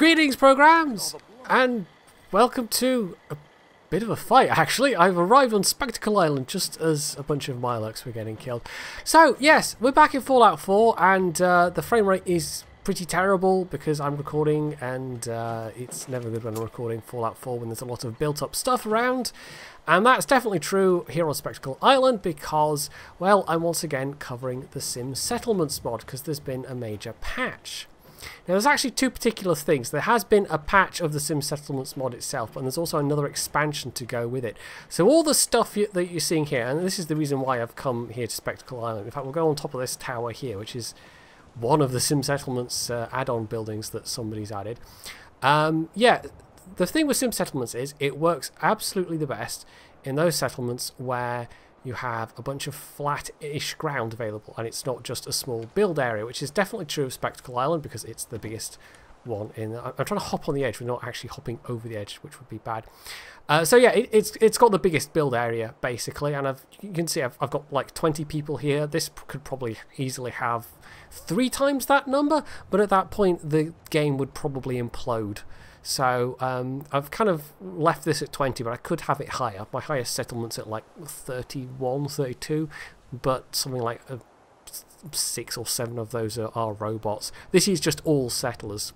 Greetings, programs, and welcome to a bit of a fight, actually. I've arrived on Spectacle Island just as a bunch of Miloks were getting killed. So, yes, we're back in Fallout 4, and the frame rate is pretty terrible because I'm recording, and it's never good when I'm recording Fallout 4 when there's a lot of built-up stuff around. And that's definitely true here on Spectacle Island because, well, I'm once again covering the Sim Settlements mod because there's been a major patch. Now, there's actually two particular things. There has been a patch of the Sim Settlements mod itself, but there's also another expansion to go with it. So all the stuff that you're seeing here, and this is the reason why I've come here to Spectacle Island. In fact, we'll go on top of this tower here, which is one of the Sim Settlements add-on buildings that somebody's added. Yeah, the thing with Sim Settlements is it works absolutely the best in those settlements where you have a bunch of flat-ish ground available, and it's not just a small build area, which is definitely true of Spectacle Island because it's the biggest one in. I'm trying to hop on the edge. We're not actually hopping over the edge, which would be bad. So yeah, it's got the biggest build area basically, and you can see I've got like 20 people here. This could probably easily have 3 times that number, but at that point the game would probably implode. So I've kind of left this at 20, but I could have it higher. My highest settlement's at like 31, 32, but something like 6 or 7 of those are robots. This is just all settlers.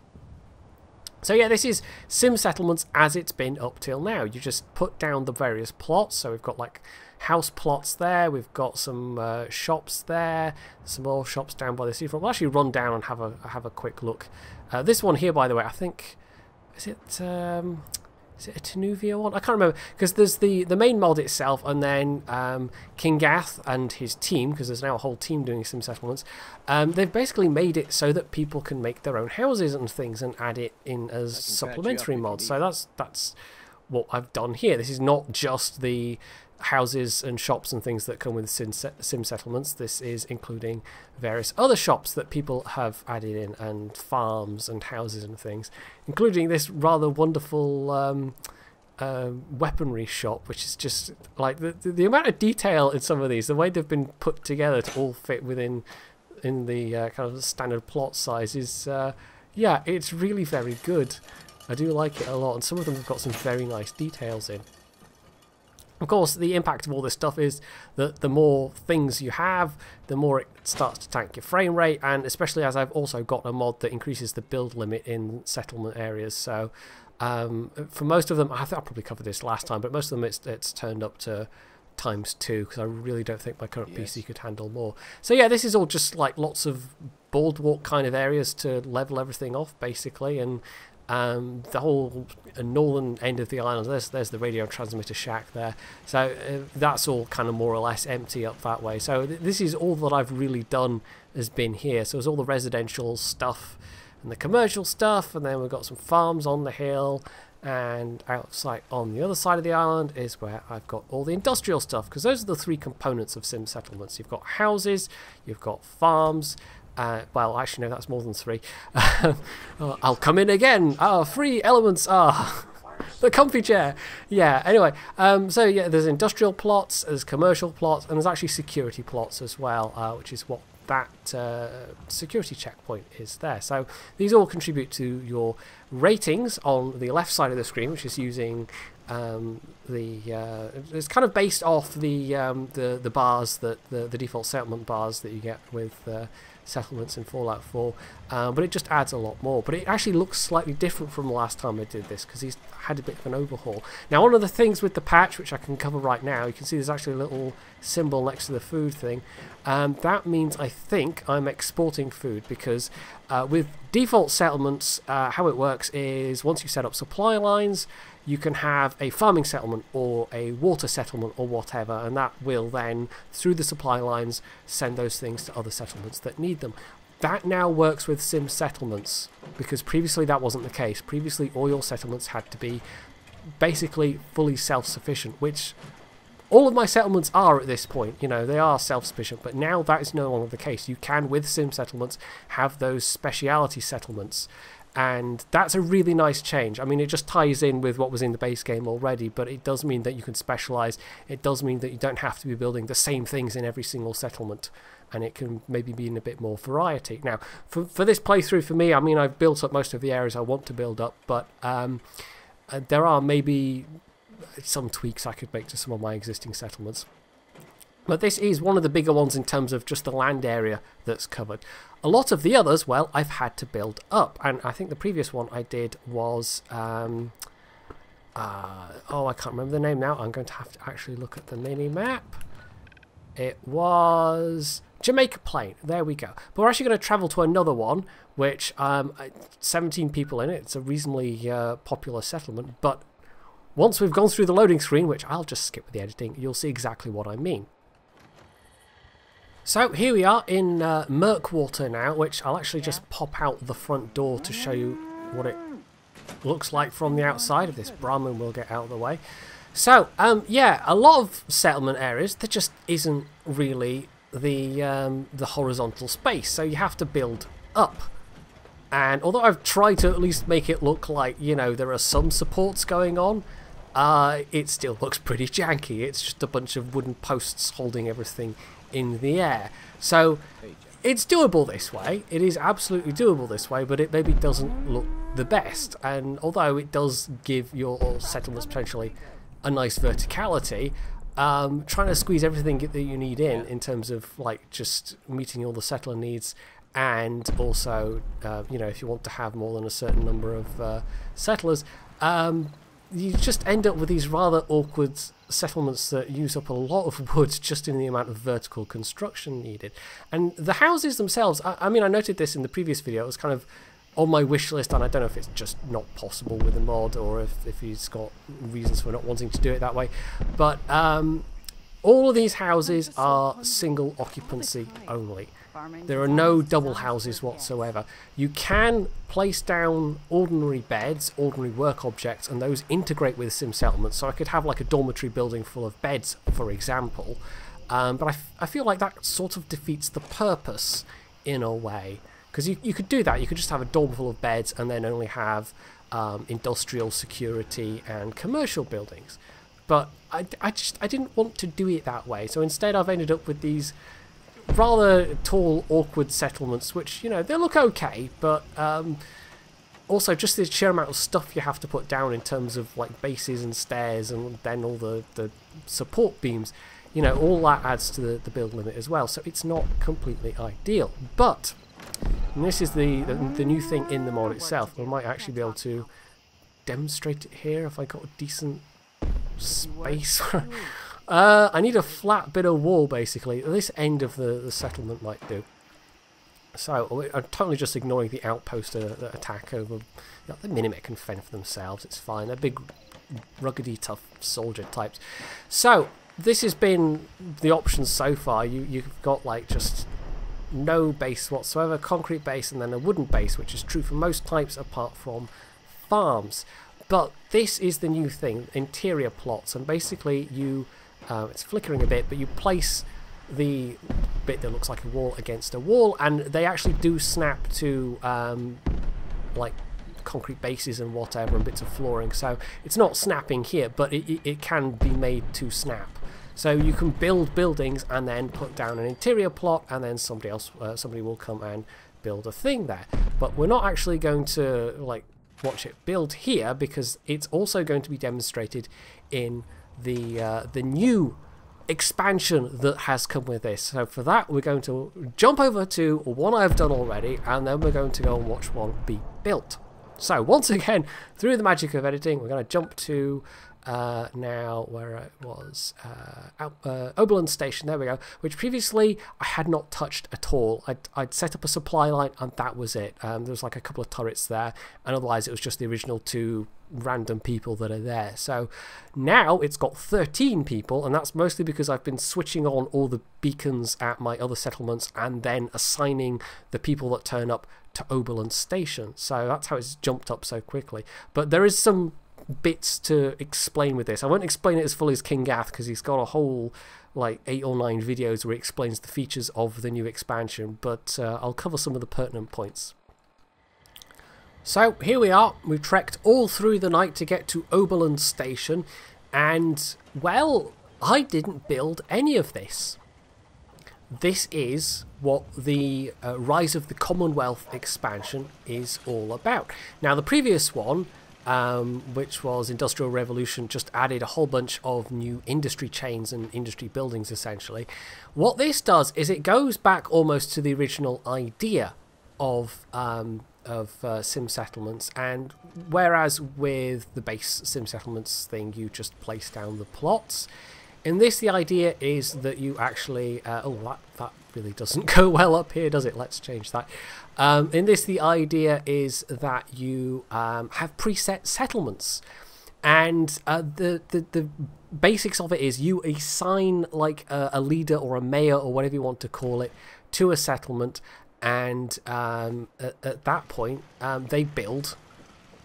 So yeah, this is Sim Settlements as it's been up till now. You just put down the various plots. So we've got like house plots there. We've got some shops there. Some more shops down by the seafront. We'll actually run down and have a quick look. This one here, by the way, I think. Is it a Tenuvia one? I can't remember, because there's the main mod itself, and then King Gath and his team, because there's now a whole team doing Sim Settlements. They've basically made it so that people can make their own houses and things and add it in as supplementary mods. So that's what I've done here. This is not just the houses and shops and things that come with Sim Settlements. This is including various other shops that people have added in, and farms and houses and things, including this rather wonderful weaponry shop, which is just like the amount of detail in some of these, the way they've been put together to all fit within the kind of standard plot size is yeah, it's really very good. I do like it a lot, and some of them have got some very nice details in. Of course, the impact of all this stuff is that the more things you have, the more it starts to tank your frame rate, and especially as I've also got a mod that increases the build limit in settlement areas. So for most of them, I think I probably covered this last time, but most of them it's turned up to ×2 because I really don't think my current PC could handle more. So yeah, this is all just like lots of boardwalk kind of areas to level everything off basically, and the whole northern end of the island, there's the radio transmitter shack there, so that's all kind of more or less empty up that way. So this is all that I've really done has been here. So there's all the residential stuff and the commercial stuff, and then we've got some farms on the hill, and outside on the other side of the island is where I've got all the industrial stuff, because those are the 3 components of Sim Settlements. You've got houses, you've got farms. Well, actually, no, that's more than 3. I'll come in again. 3 elements are the comfy chair. Yeah, anyway, so yeah, there's industrial plots, there's commercial plots, and there's actually security plots as well, which is what that security checkpoint is there. So these all contribute to your ratings on the left side of the screen, which is using it's kind of based off the bars that the default settlement bars that you get with settlements in Fallout 4, but it just adds a lot more. But it actually looks slightly different from the last time I did this because he's had a bit of an overhaul. Now, one of the things with the patch, which I can cover right now, you can see there's actually a little symbol next to the food thing. That means I think I'm exporting food, because with default settlements, how it works is once you set up supply lines, you can have a farming settlement or a water settlement or whatever, and that will then, through the supply lines, send those things to other settlements that need them. That now works with Sim Settlements, because previously that wasn't the case. Previously, all your settlements had to be basically fully self-sufficient, which all of my settlements are at this point. You know, they are self-sufficient, but now that is no longer the case. You can, with Sim Settlements, have those speciality settlements. And that's a really nice change. I mean, it just ties in with what was in the base game already, but it does mean that you can specialize. It does mean that you don't have to be building the same things in every single settlement, and it can maybe be in a bit more variety. Now, for this playthrough, for me, I mean, I've built up most of the areas I want to build up, but there are maybe some tweaks I could make to some of my existing settlements. But this is one of the bigger ones in terms of just the land area that's covered. A lot of the others, well, I've had to build up. And I think the previous one I did was... oh, I can't remember the name now. I'm going to have to actually look at the mini-map. It was Jamaica Plain. There we go. But we're actually going to travel to another one, which 17 people in it. It's a reasonably popular settlement. But once we've gone through the loading screen, which I'll just skip with the editing, you'll see exactly what I mean. So here we are in Mirkwater now, which I'll actually just pop out the front door to show you what it looks like from the outside. If this Brahmin will get out of the way. So, yeah, a lot of settlement areas, there just isn't really the horizontal space, so you have to build up. And although I've tried to at least make it look like, you know, there are some supports going on, it still looks pretty janky. It's just a bunch of wooden posts holding everything in the air. So it's doable this way. It is absolutely doable this way, but it maybe doesn't look the best. And although it does give your settlements potentially a nice verticality, trying to squeeze everything that you need in terms of like just meeting all the settler needs, and also you know, if you want to have more than a certain number of settlers, you just end up with these rather awkward settlements that use up a lot of wood just in the amount of vertical construction needed. And the houses themselves, I mean, I noted this in the previous video, it was kind of on my wish list, and I don't know if it's just not possible with a mod or if he's got reasons for not wanting to do it that way, but all of these houses are single occupancy only. There are no double houses whatsoever. You can place down ordinary beds, ordinary work objects, and those integrate with sim settlements. So I could have like a dormitory building full of beds, for example. But I feel like that sort of defeats the purpose in a way. Because you could do that. You could just have a dorm full of beds and then only have industrial security and commercial buildings. But I didn't want to do it that way. So instead I've ended up with these rather tall, awkward settlements, which, you know, they look okay, but also just the sheer amount of stuff you have to put down in terms of like bases and stairs, and then all the support beams, you know, all that adds to the build limit as well. So it's not completely ideal. But and this is the new thing in the mod itself. We might actually be able to demonstrate it here if I got a decent space. I need a flat bit of wall, basically. This end of the settlement might do. So I'm totally just ignoring the outpost that attack over. You know, the Minimet can fend for themselves. It's fine. They're big, ruggedy, tough soldier types. So this has been the options so far. You've got like just no base whatsoever, concrete base, and then a wooden base, which is true for most types apart from farms. But this is the new thing: interior plots, and basically you. It's flickering a bit, but you place the bit that looks like a wall against a wall, and they actually do snap to like concrete bases and whatever, and bits of flooring. So it's not snapping here, but it can be made to snap. So you can build buildings and then put down an interior plot, and then somebody will come and build a thing there. But we're not actually going to like watch it build here, because it's also going to be demonstrated in the new expansion that has come with this. So for that, we're going to jump over to one I've done already, and then we're going to go and watch one be built. So once again, through the magic of editing, we're going to jump to now where it was Oberlin Station. There we go. Which previously I had not touched at all. I'd set up a supply line, and that was it. There was like a couple of turrets there, and otherwise it was just the original 2 random people that are there. So now it's got 13 people, and that's mostly because I've been switching on all the beacons at my other settlements and then assigning the people that turn up to Oberlin Station. So that's how it's jumped up so quickly. But there is some bits to explain with this. I won't explain it as fully as King Gath, because he's got a whole like 8 or 9 videos where he explains the features of the new expansion, but I'll cover some of the pertinent points. So here we are, we've trekked all through the night to get to Oberlin Station, and, well, I didn't build any of this. This is what the Rise of the Commonwealth expansion is all about. Now the previous one, which was Industrial Revolution, just added a whole bunch of new industry chains and industry buildings essentially. What this does is it goes back almost to the original idea of sim settlements, and whereas with the base sim settlements thing you just place down the plots, in this the idea is that you actually oh, that really doesn't go well up here, does it? Let's change that. In this the idea is that you have preset settlements, and the basics of it is you assign like a leader or a mayor or whatever you want to call it to a settlement, and at that point they build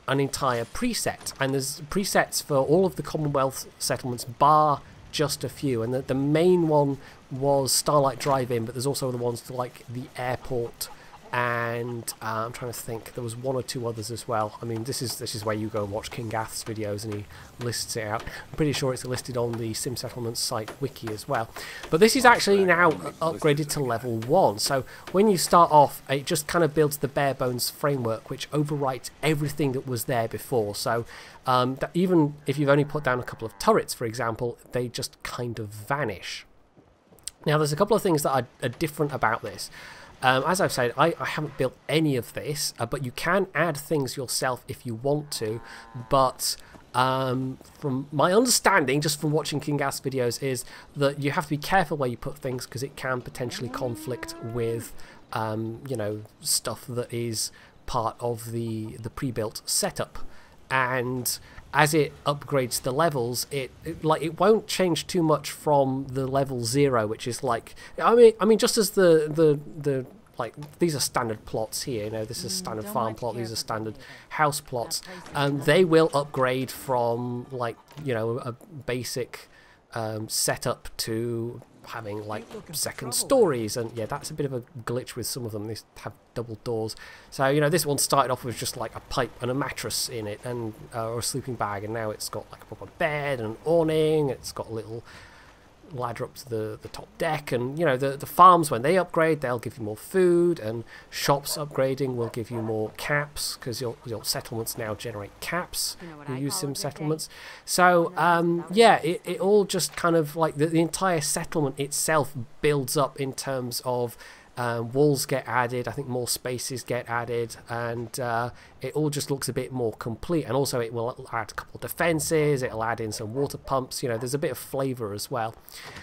an entire preset, and there's presets for all of the Commonwealth settlements bar just a few, and the main one was Starlight Drive-In, but there's also the ones to like the airport, and I'm trying to think, there was one or two others as well. I mean, this is where you go and watch King Gath's videos and he lists it out. I'm pretty sure it's listed on the Sim Settlements site wiki as well. But this is actually now upgraded to level 1, so when you start off it just kind of builds the bare bones framework which overwrites everything that was there before. So that even if you've only put down a couple of turrets, for example, they just kind of vanish. Now there's a couple of things that are different about this. As I've said, I haven't built any of this, but you can add things yourself if you want to. But from my understanding, just from watching King Gath's videos, is that you have to be careful where you put things because it can potentially conflict with, you know, stuff that is part of the pre-built setup. And as it upgrades the levels, it won't change too much from the level 0, which is like, I mean just as the like, these are standard plots here, you know, this is standard farm plot, these are standard house plots, and they will upgrade from, like, you know, a basic setup to having like second stories, and yeah, that's a bit of a glitch with some of them. They have double doors, so you know, this one started off with just like a pipe and a mattress in it, and or a sleeping bag, and now it's got like a proper bed and an awning. It's got a little ladder up to the top deck, and you know, the farms, when they upgrade, they'll give you more food, and shops upgrading will give you more caps, because your settlements now generate caps. You use sim settlements, so yeah, it all just kind of like the entire settlement itself builds up in terms of walls get added, I think more spaces get added, and it all just looks a bit more complete. And also it will add a couple of defences, it'll add in some water pumps, you know, there's a bit of flavour as well.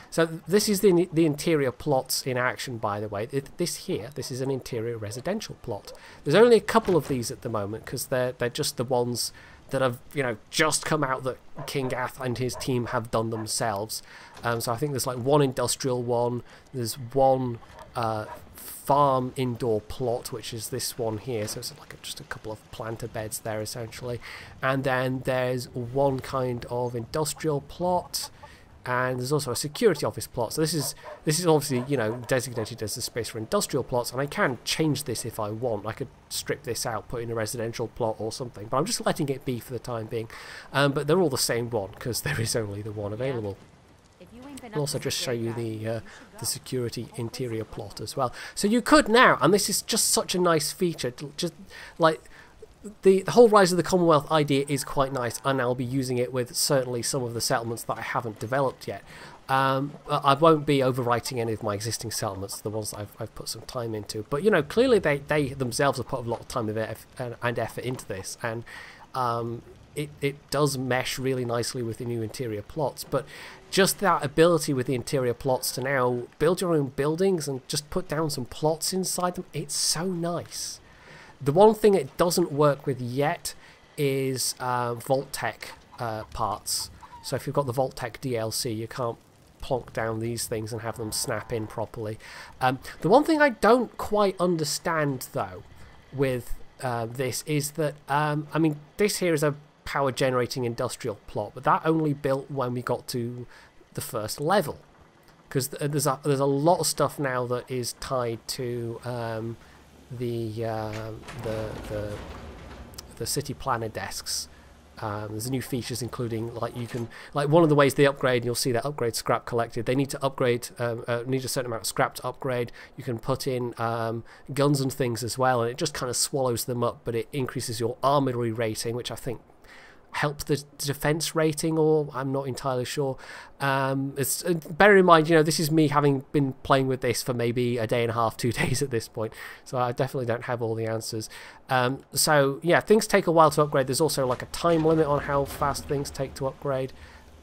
So this is the interior plots in action, by the way. This is an interior residential plot. There's only a couple of these at the moment because they're just the ones that have, you know, just come out that King Gath and his team have done themselves. So I think there's like one industrial one, there's one farm indoor plot, which is this one here, so it's like just a couple of planter beds there essentially, and then there's one kind of industrial plot, and there's also a security office plot. So this is obviously, you know, designated as a space for industrial plots, and I can change this if I want. I could strip this out, put in a residential plot or something, but I'm just letting it be for the time being. But they're all the same one because there is only the one available. I'll also just show you the security interior plot as well. So you could now, and this is just such a nice feature, just like the whole Rise of the Commonwealth idea is quite nice, and I'll be using it with certainly some of the settlements that I haven't developed yet. I won't be overwriting any of my existing settlements, the ones that I've put some time into, but you know, clearly they themselves have put a lot of time and effort into this, and it does mesh really nicely with the new interior plots. But just that ability with the interior plots to now build your own buildings and just put down some plots inside them, it's so nice. The one thing it doesn't work with yet is Vault-Tec parts. So if you've got the Vault-Tec DLC, you can't plonk down these things and have them snap in properly. The one thing I don't quite understand though with this is that, I mean, this here is a power generating industrial plot, but that only built when we got to the first level, because there's a lot of stuff now that is tied to the the city planner desks. There's new features, including one of the ways they upgrade, and you'll see that upgrade scrap collected. They need to upgrade, need a certain amount of scrap to upgrade. You can put in guns and things as well, and it just kind of swallows them up, but it increases your armory rating, which I think helps the defense rating, or I'm not entirely sure. It's bear in mind, this is me having been playing with this for maybe a day and a half, 2 days at this point, so I definitely don't have all the answers. So yeah, things take a while to upgrade. There's also like a time limit on how fast things take to upgrade,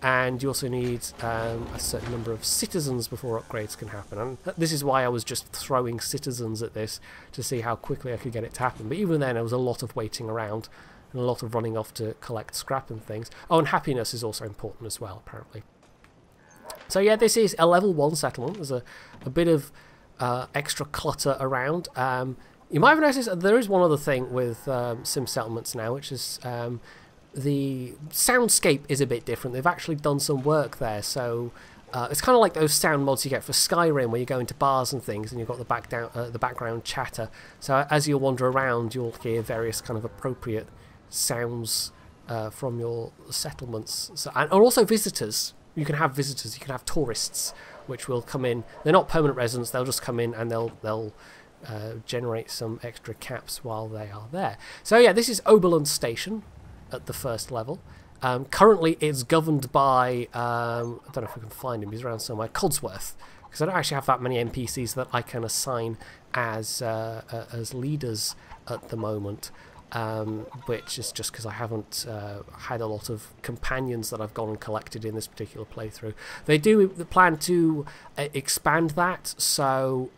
and you also need a certain number of citizens before upgrades can happen. And this is why I was just throwing citizens at this to see how quickly I could get it to happen. But even then, there was a lot of waiting around and a lot of running off to collect scrap and things. Oh, and happiness is also important as well, apparently. So yeah, this is a level 1 settlement. There's a bit of extra clutter around. You might have noticed that there is one other thing with sim settlements now, which is the soundscape is a bit different. They've actually done some work there, so it's kind of like those sound mods you get for Skyrim, where you go into bars and things, and you've got the background chatter. So as you wander around, you'll hear various kind of appropriate sounds from your settlements. So, and also visitors. You can have visitors. You can have tourists, which will come in. They're not permanent residents. They'll just come in and they'll generate some extra caps while they are there. So yeah, this is Oberlin Station at the first level. Currently, it's governed by I don't know if I can find him. He's around somewhere. Codsworth, because I don't actually have that many NPCs that I can assign as leaders at the moment. Which is just because I haven't had a lot of companions that I've gone and collected in this particular playthrough. They do plan to expand that, so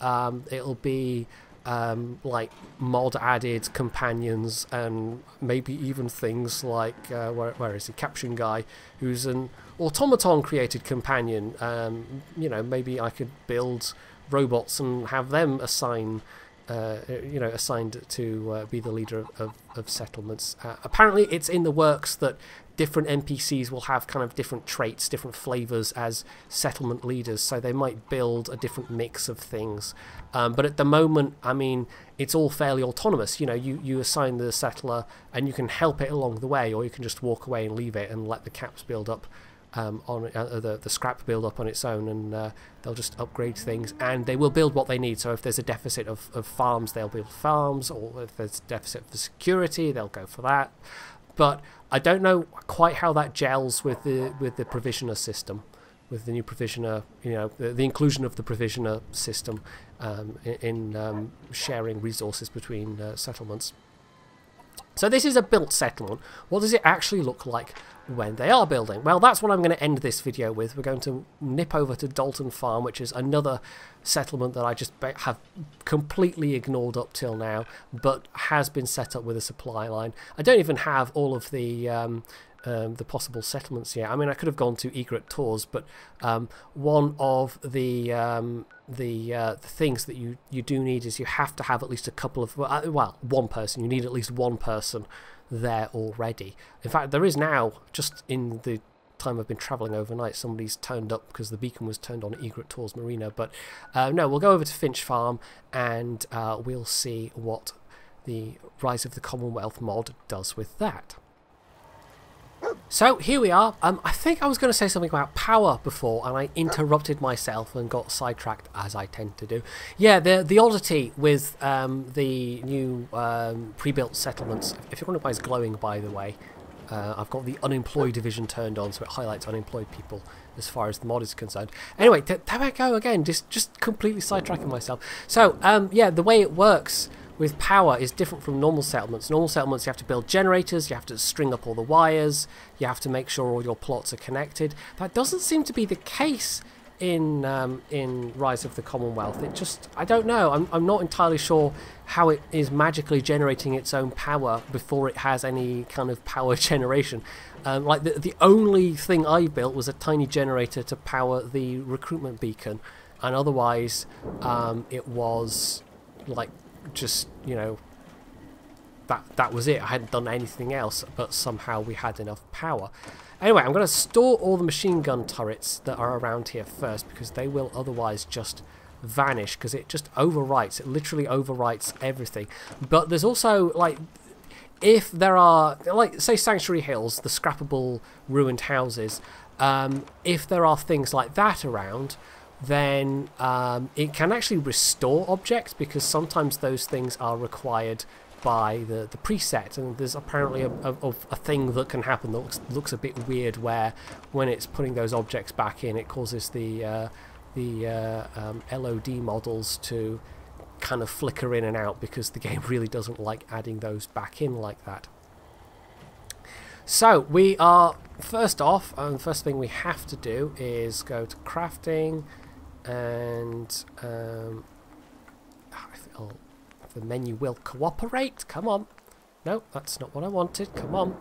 it'll be like mod added companions, and maybe even things like where is he, Caption Guy, who's an automaton created companion. Maybe I could build robots and have them assigned to be the leader of settlements. Apparently it's in the works that different NPCs will have kind of different traits, different flavours as settlement leaders, so they might build a different mix of things. But at the moment, I mean, it's all fairly autonomous. You assign the settler and you can help it along the way, or you can just walk away and leave it and let the caps build up the scrap build up on its own, and they'll just upgrade things, and they will build what they need. So if there's a deficit of farms, they'll build farms, or if there's a deficit for security, they'll go for that. But I don't know quite how that gels with the provisioner system, with the new provisioner, the inclusion of the provisioner system in sharing resources between settlements. So this is a built settlement. What does it actually look like when they are building? Well, that's what I'm going to end this video with. We're going to nip over to Dalton Farm, which is another settlement that I just have completely ignored up till now, but has been set up with a supply line. I don't even have all of the possible settlements yet. I mean, I could have gone to Egret Tours, but one of the things that you do need is you have to have at least a couple of, one person. You need at least one person there already. In fact, there is now, just in the time I've been travelling overnight, somebody's turned up because the beacon was turned on at Egret Tours Marina. But no, we'll go over to Finch Farm and we'll see what the Rise of the Commonwealth mod does with that. So here we are. I think I was going to say something about power before, and I interrupted myself and got sidetracked, as I tend to do. Yeah, the oddity with the new pre-built settlements. If you're wondering why it's glowing, by the way, I've got the unemployed division turned on, so it highlights unemployed people as far as the mod is concerned. Anyway, there I go again, just completely sidetracking myself. So yeah, the way it works with power is different from normal settlements. Normal settlements, you have to build generators, you have to string up all the wires, you have to make sure all your plots are connected. That doesn't seem to be the case in Rise of the Commonwealth. It just, I don't know, I'm not entirely sure how it is magically generating its own power before it has any kind of power generation. Like the only thing I built was a tiny generator to power the recruitment beacon, and otherwise it was like just, that was it. I hadn't done anything else, but somehow we had enough power. Anyway, I'm going to store all the machine gun turrets that are around here first, because they will otherwise just vanish, because it just overwrites. It literally overwrites everything. But there's also, like, if there are, like, say Sanctuary Hills, the scrappable ruined houses, if there are things like that around, then it can actually restore objects, because sometimes those things are required by the preset, and there's apparently a thing that can happen that looks a bit weird, where when it's putting those objects back in, it causes the LOD models to kind of flicker in and out, because the game really doesn't like adding those back in like that. So we are, first off, the first thing we have to do is go to crafting, and the menu will cooperate. Come on. No, that's not what I wanted. Come on.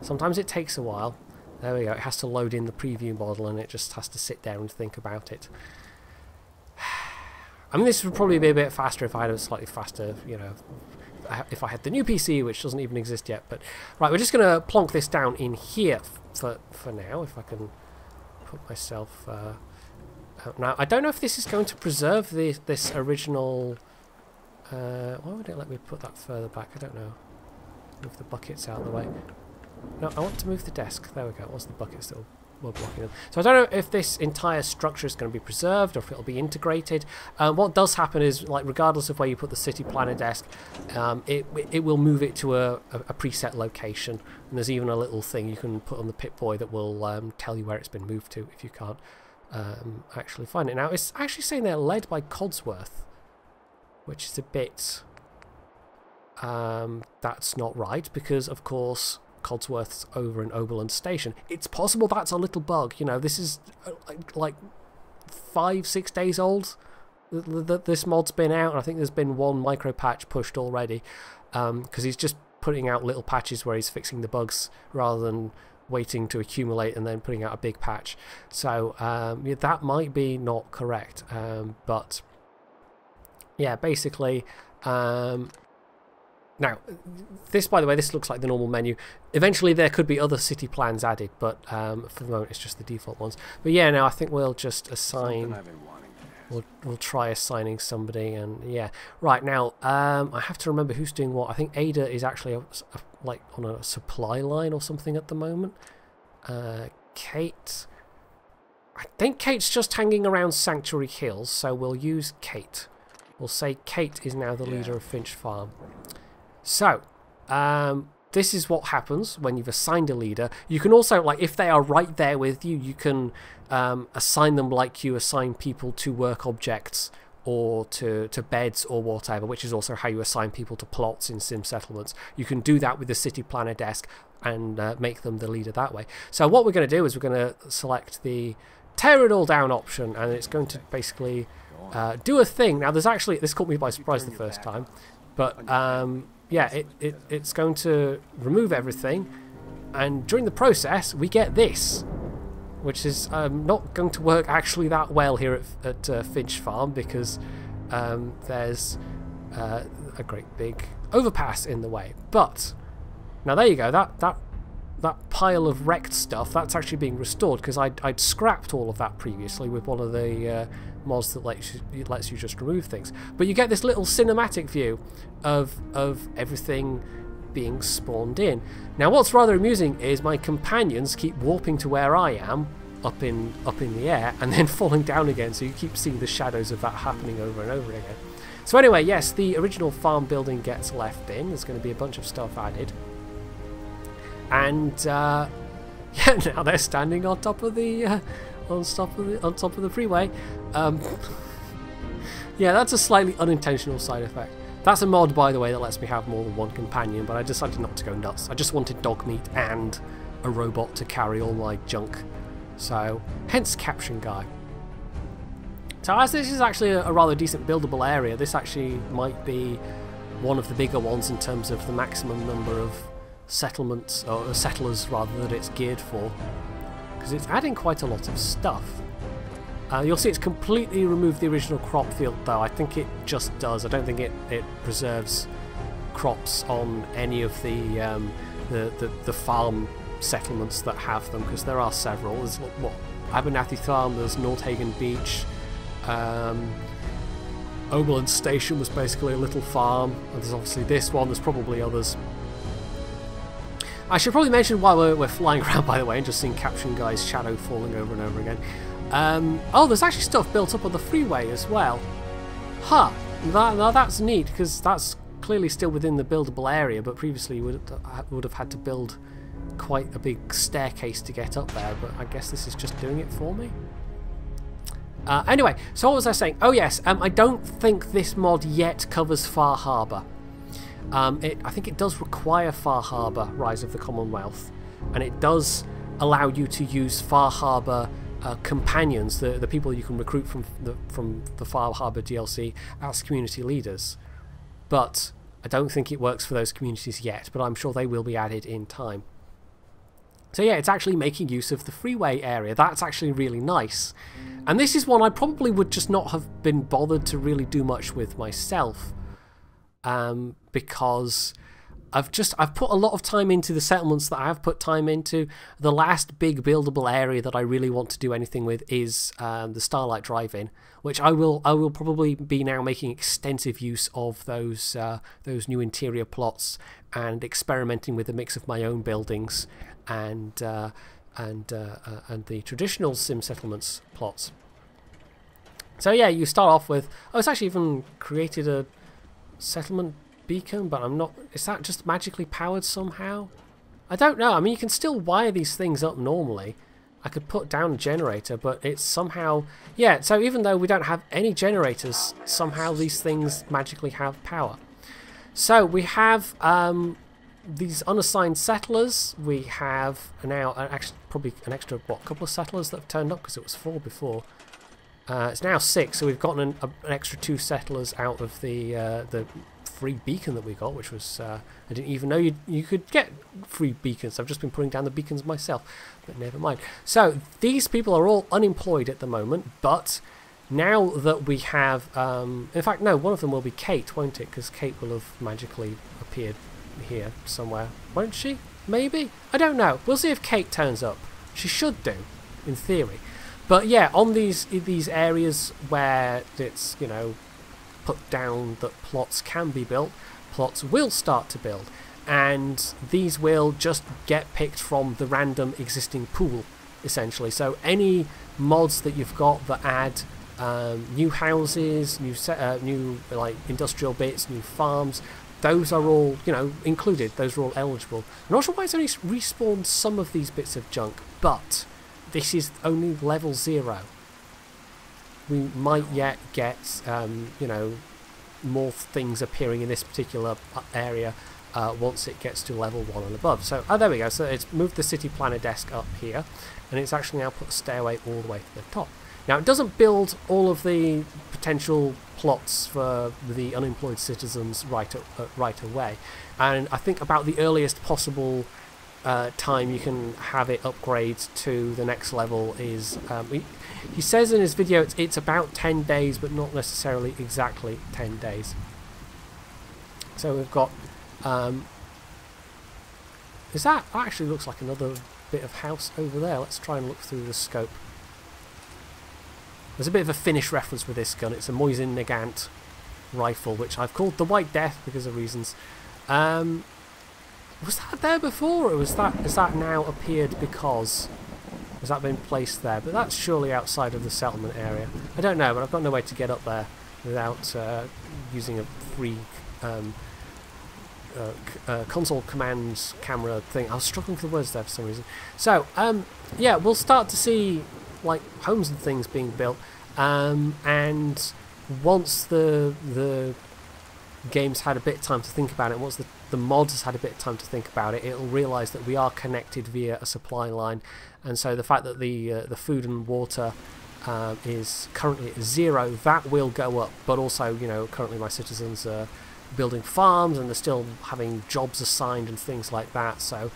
Sometimes it takes a while. There we go. It has to load in the preview model, and it just has to sit there and think about it. I mean, this would probably be a bit faster if I had a slightly faster, you know, if I had the new PC, which doesn't even exist yet. But right, we're just going to plonk this down in here for now, if I can put myself out. Now, I don't know if this is going to preserve this original. Why would it let me put that further back? I don't know. Move the buckets out of the way. No, I want to move the desk. There we go. What's the buckets that were blocking them? So I don't know if this entire structure is going to be preserved or if it'll be integrated. What does happen is, like, regardless of where you put the city planner desk, it will move it to a preset location. And there's even a little thing you can put on the Pip-Boy that will tell you where it's been moved to if you can't actually find it. Now, it's actually saying they're led by Codsworth, which is a bit... that's not right, because, of course, Codsworth's over in Oberlin Station. It's possible that's a little bug. You know, this is like 5-6 days old that this mod's been out, and I think there's been one micro patch pushed already, because he's just putting out little patches where he's fixing the bugs rather than waiting to accumulate and then putting out a big patch. So yeah, that might be not correct, but yeah, basically now, this, by the way, this looks like the normal menu. Eventually there could be other city plans added, but for the moment it's just the default ones. But yeah, now I think we'll just assign... We'll try assigning somebody, and yeah. Right, now, I have to remember who's doing what. I think Ada is actually like on a supply line or something at the moment. Kate... I think Kate's just hanging around Sanctuary Hills, so we'll use Kate. We'll say Kate is now the leader of Finch Farm. So, this is what happens when you've assigned a leader. You can also, like, if they are right there with you, you can assign them like you assign people to work objects or to beds or whatever, which is also how you assign people to plots in sim settlements. You can do that with the city planner desk and make them the leader that way. So what we're going to do is we're going to select the tear it all down option, and it's going to basically do a thing. Now, there's actually, this caught me by surprise the first time, but yeah, it's going to remove everything, and during the process we get this, which is not going to work actually that well here at Finch Farm, because there's a great big overpass in the way. But now there you go, that pile of wrecked stuff, that's actually being restored, because I'd scrapped all of that previously with one of the mods that lets you just remove things. But you get this little cinematic view of everything being spawned in. Now, what's rather amusing is my companions keep warping to where I am, up in the air, and then falling down again, so you keep seeing the shadows of that happening over and over again. So anyway, yes, the original farm building gets left in. There's going to be a bunch of stuff added. And yeah, now they're standing on top of the on top of the freeway. Yeah, that's a slightly unintentional side effect. That's a mod, by the way, that lets me have more than one companion, but I decided not to go nuts. I just wanted dog meat and a robot to carry all my junk. So, hence Caption Guy. So as this is actually a rather decent buildable area, this actually might be one of the bigger ones in terms of the maximum number of settlements, or settlers rather, that it's geared for, because it's adding quite a lot of stuff. You'll see it's completely removed the original crop field, though. I think it just does. I don't think it preserves crops on any of the farm settlements that have them, because there are several. There's what, Abernathy Farm, there's Nordhagen Beach, Oberlin Station was basically a little farm, and there's obviously this one, there's probably others. I should probably mention while we're flying around, by the way, and just seeing Caption Guy's shadow falling over and over again. Oh, there's actually stuff built up on the freeway as well. Huh. Now that's neat, because that's clearly still within the buildable area, but previously you would have had to build quite a big staircase to get up there, but I guess this is just doing it for me. Anyway, so what was I saying? Oh yes, I don't think this mod yet covers Far Harbour. I think it does require Far Harbour Rise of the Commonwealth, and it does allow you to use Far Harbour companions, the people you can recruit from the Far Harbour DLC as community leaders. But I don't think it works for those communities yet, but I'm sure they will be added in time. So yeah, it's actually making use of the freeway area. That's actually really nice. And this is one I probably would just not have been bothered to really do much with myself. Because I've put a lot of time into the settlements that I have put time into. The last big buildable area that I really want to do anything with is the Starlight Drive-In, which I will probably be now making extensive use of those new interior plots and experimenting with a mix of my own buildings and the traditional sim settlements plots. So yeah, you start off with, oh, it's actually even created a settlement beacon, but I'm not, is that just magically powered somehow? I don't know. I mean, you can still wire these things up normally. I could put down a generator, but it's somehow, yeah, so even though we don't have any generators, somehow these things magically have power. So we have these unassigned settlers. We have now actually probably an extra, what, couple of settlers that have turned up, because it was 4 before. It's now 6, so we've gotten an extra 2 settlers out of the free beacon that we got, which was I didn't even know you could get free beacons. I've just been putting down the beacons myself, but never mind. So these people are all unemployed at the moment, but now that we have, in fact, no, one of them will be Kate, won't it? Because Kate will have magically appeared here somewhere, won't she? Maybe? I don't know. We'll see if Kate turns up. She should do, in theory. But yeah, on these areas where it's, you know, put down that plots can be built, plots will start to build, and these will just get picked from the random existing pool, essentially. So any mods that you've got that add new houses, new like industrial bits, new farms, those are all, you know, included. Those are all eligible. I'm not sure why it's only respawned some of these bits of junk, but this is only level 0. We might yet get, you know, more things appearing in this particular area once it gets to level 1 and above. So, oh, there we go. So it's moved the city planner desk up here, and it's actually now put a stairway all the way to the top. Now, it doesn't build all of the potential plots for the unemployed citizens right away, and I think about the earliest possible time you can have it upgrade to the next level is, he says in his video it's about 10 days, but not necessarily exactly 10 days. So we've got, that actually looks like another bit of house over there. Let's try and look through the scope. There's a bit of a Finnish reference with this gun. It's a Mosin Nagant rifle, which I've called the White Death because of reasons. Was that there before, or has that now appeared because... Has that been placed there? But that's surely outside of the settlement area. I don't know, but I've got no way to get up there without using a free console commands camera thing. I was struggling for the words there for some reason. So, yeah, we'll start to see like homes and things being built, and once the game's had a bit of time to think about it, once the mod has had a bit of time to think about it, it'll realise that we are connected via a supply line, and so the fact that the food and water is currently at 0, that will go up. But also, you know, currently my citizens are building farms and they're still having jobs assigned and things like that. So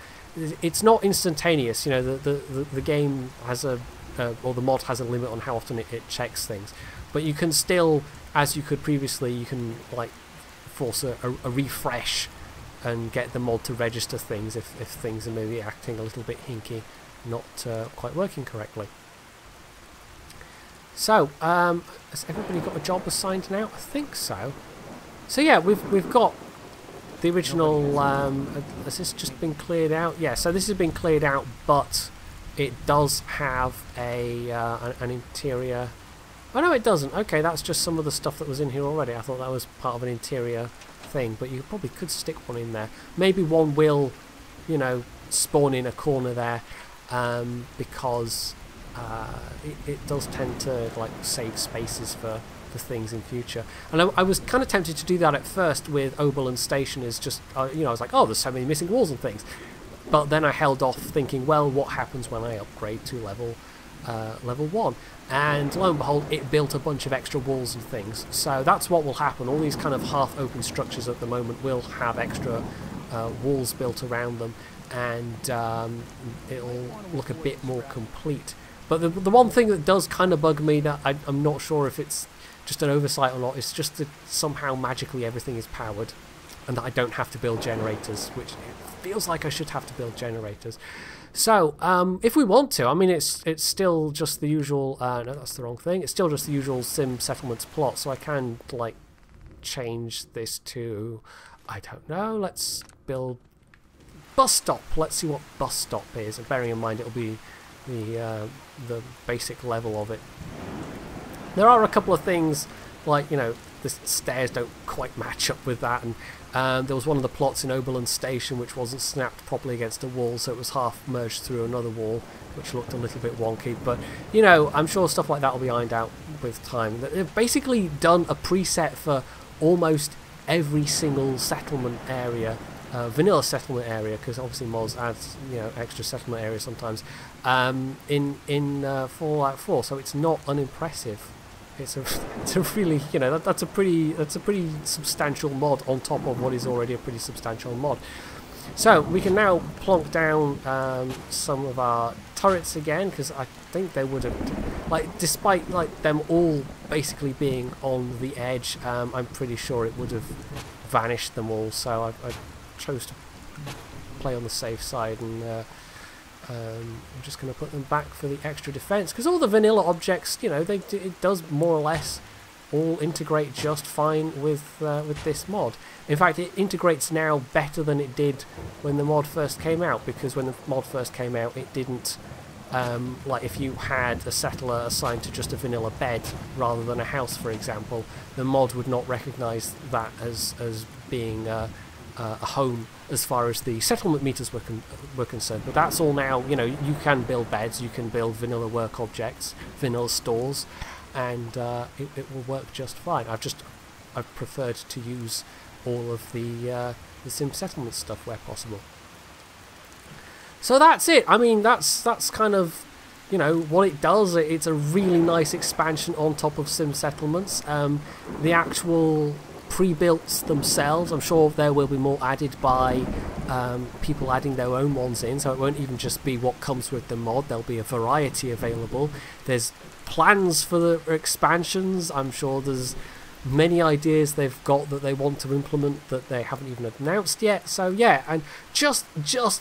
it's not instantaneous. You know, the game has a or the mod has a limit on how often it checks things, but you can still, as you could previously, you can like force a refresh and get the mod to register things if things are maybe acting a little bit hinky, not quite working correctly. So, has everybody got a job assigned now? I think so. So yeah, we've got the original, has this just been cleared out? Yeah, so this has been cleared out, but it does have an interior. Oh no, it doesn't. Okay, that's just some of the stuff that was in here already. I thought that was part of an interior thing, but you probably could stick one in there. Maybe one will, you know, spawn in a corner there, because it does tend to like save spaces for things in future. And I was kind of tempted to do that at first with Oberlin Station, is just you know, I was like, oh, there's so many missing walls and things, but then I held off thinking, well, what happens when I upgrade to level 1? And lo and behold, it built a bunch of extra walls and things. So that's what will happen. All these kind of half open structures at the moment will have extra walls built around them, and it'll look a bit more complete. But the one thing that does kind of bug me, that I'm not sure if it's just an oversight or not, is just that somehow magically everything is powered and that I don't have to build generators, which it feels like I should have to build generators. So if we want to, I mean, it's still just the usual, no, that's the wrong thing, it's still just the usual sim settlements plot, so I can like change this to, I don't know, let's build bus stop. Let's see what bus stop is, and bearing in mind it'll be the basic level of it. There are a couple of things, like, you know, the stairs don't quite match up with that, and there was one of the plots in Oberlin Station which wasn't snapped properly against a wall, so it was half merged through another wall, which looked a little bit wonky. But, you know, I'm sure stuff like that will be ironed out with time. They've basically done a preset for almost every single settlement area, vanilla settlement area, because obviously mods adds, you know, extra settlement area sometimes, in Fallout 4, so it's not unimpressive. It's a really, you know, that's a pretty substantial mod on top of what is already a pretty substantial mod. So we can now plonk down some of our turrets again, because I think they would have, like, despite like them all basically being on the edge, I'm pretty sure it would have vanished them all. So I chose to play on the safe side, and I'm just going to put them back for the extra defense, because all the vanilla objects, you know, it does more or less all integrate just fine with this mod. In fact, it integrates now better than it did when the mod first came out, because when the mod first came out, it didn't, like, if you had a settler assigned to just a vanilla bed rather than a house, for example, the mod would not recognise that as being a home as far as the settlement meters were concerned. But that's all now. You know, you can build beds, you can build vanilla work objects, vanilla stores, and it will work just fine. I've preferred to use all of the sim settlement stuff where possible. So that's it. I mean, that's kind of, you know, what it does. It's a really nice expansion on top of sim settlements. The actual pre-builts themselves, I'm sure there will be more added by people adding their own ones in, so it won't even just be what comes with the mod. There'll be a variety available. There's plans for the expansions. I'm sure there's many ideas they've got that they want to implement that they haven't even announced yet. So yeah, and just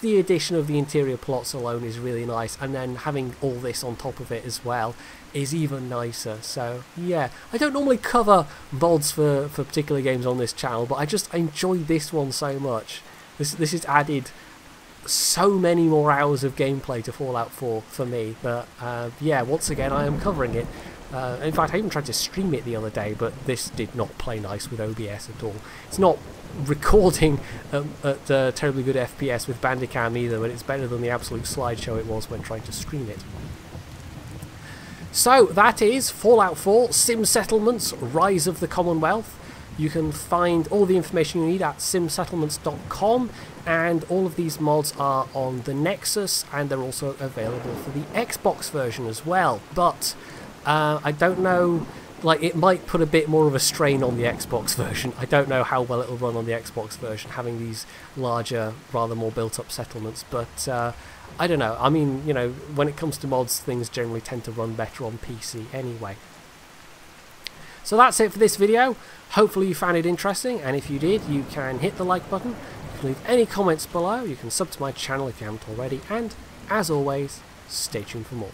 the addition of the interior plots alone is really nice, and then having all this on top of it as well is even nicer. So yeah, I don't normally cover mods for particular games on this channel, but I enjoy this one so much. This has added so many more hours of gameplay to Fallout 4 for me that yeah, once again I am covering it. In fact, I even tried to stream it the other day, but this did not play nice with OBS at all. It's not recording at terribly good FPS with Bandicam either, but it's better than the absolute slideshow it was when trying to stream it. So that is Fallout 4 Sim Settlements Rise of the Commonwealth. You can find all the information you need at simsettlements.com, and all of these mods are on the Nexus, and they're also available for the Xbox version as well. But I don't know, like, it might put a bit more of a strain on the Xbox version. I don't know how well it'll run on the Xbox version, having these larger, rather more built-up settlements, but I don't know. I mean, you know, when it comes to mods, things generally tend to run better on PC anyway. So that's it for this video. Hopefully you found it interesting, and if you did, you can hit the like button, you can leave any comments below, you can sub to my channel if you haven't already, and as always, stay tuned for more.